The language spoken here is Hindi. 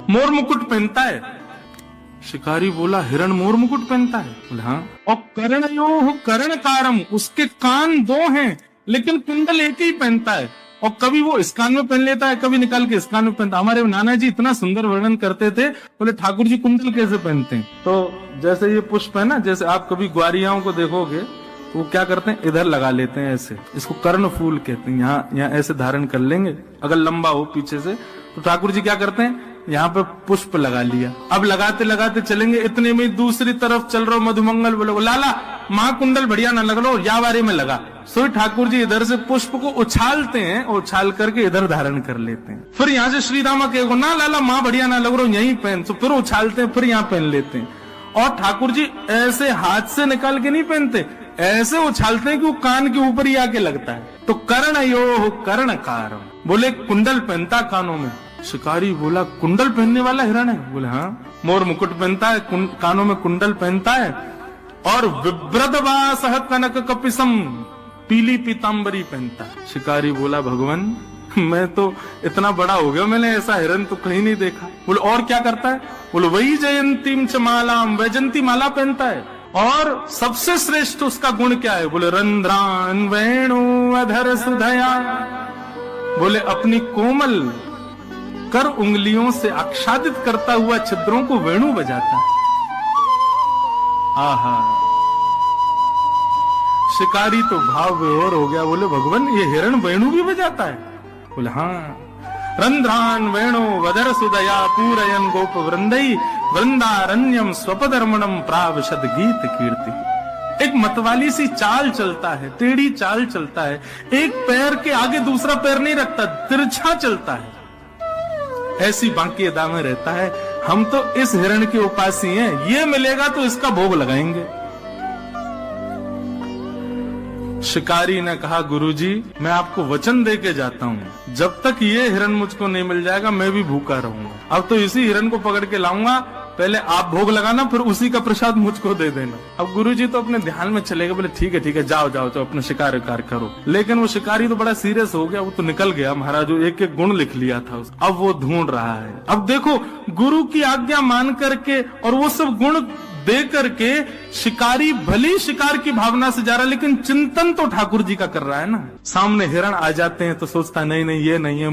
मोर मुकुट पहनता है। शिकारी बोला हिरण मोर मुकुट पहनता है? बोले हाँ। और कर्णयोः कर्णकारम, उसके कान दो हैं लेकिन कुंडल एक ही पहनता है। और कभी वो इस कान में पहन लेता है, कभी निकाल के इस कान में पहनता है। हमारे नाना जी इतना सुंदर वर्णन करते थे, बोले ठाकुर जी कुंडल कैसे पहनते हैं? तो जैसे ये पुष्प है ना, जैसे आप कभी ग्वारियाओं को देखोगे तो वो क्या करते हैं, इधर लगा लेते हैं ऐसे, इसको कर्ण फूल कहते हैं। यहाँ ऐसे धारण कर लेंगे, अगर लंबा हो पीछे से, तो ठाकुर जी क्या करते हैं, यहाँ पे पुष्प लगा लिया। अब लगाते लगाते चलेंगे, इतने में दूसरी तरफ चल रहा मधुमंगल बोले लाला महाकुंडल बढ़िया ना लग लो, या बारे में लगा। सो ठाकुर जी इधर से पुष्प को उछालते हैं, उछाल करके इधर धारण कर लेते हैं। फिर यहाँ से श्री रामा कहेगो ना लाला माँ बढ़िया ना लग रहा, यहीं पहन, तो फिर उछालते हैं, फिर यहाँ पहन लेते हैं। और ठाकुर जी ऐसे हाथ से निकाल के नहीं पहनते, ऐसे उछालते हैं कि वो कान के ऊपर ही आके लगता है। तो कर्णयोः कर्णकारम, बोले कुंडल पहनता कानों में। शिकारी बोला कुंडल पहनने वाला हिरण है? बोले हाँ। मोर मुकुट पहनता है, कानों में कुंडल पहनता है, और विभ्रदवासः कनक कपिसम, पीली पीताम्बरी पहनता है। शिकारी बोला भगवान मैं तो इतना बड़ा हो गया, मैंने ऐसा हिरण तो कहीं नहीं देखा। बोले और क्या करता है? बोले वही जयंतीम च मालाम, वैजंती माला पहनता है। और सबसे श्रेष्ठ उसका गुण क्या है? बोले रंध्रान वेणु अधर सुधया, बोले अपनी कोमल कर उंगलियों से आच्छादित करता हुआ छिद्रों को वेणु बजाता। आहा, शिकारी तो भाव विभोर हो गया, बोले भगवान ये हिरण वेणु भी बजाता है? बोले हाँ। रंध्रान वेणु वदर सुदया पूरयन गोप वृंदई, वृंदारण्यम स्वपधर्मणम प्राविशद गीत कीर्ति। एक मतवाली सी चाल चलता है, टेढ़ी चाल चलता है, एक पैर के आगे दूसरा पैर नहीं रखता, तिरछा चलता है, ऐसी बांकी अदा में रहता है। हम तो इस हिरण के उपासी हैं, ये मिलेगा तो इसका भोग लगाएंगे। शिकारी ने कहा गुरुजी मैं आपको वचन दे के जाता हूँ, जब तक ये हिरण मुझको नहीं मिल जाएगा मैं भी भूखा रहूंगा। अब तो इसी हिरण को पकड़ के लाऊंगा, पहले आप भोग लगाना, फिर उसी का प्रसाद मुझको दे देना। अब गुरुजी तो अपने ध्यान में चले गए, बोले ठीक है जाओ जाओ तो अपना शिकार करो। लेकिन वो शिकारी तो बड़ा सीरियस हो गया, वो तो निकल गया महाराज, एक एक गुण लिख लिया था उस। अब वो ढूंढ रहा है। अब देखो गुरु की आज्ञा मान करके और वो सब गुण दे करके शिकारी भली शिकार की भावना से जा रहा है, लेकिन चिंतन तो ठाकुर जी का कर रहा है ना। सामने हिरण आ जाते हैं तो सोचता नहीं ये नहीं है।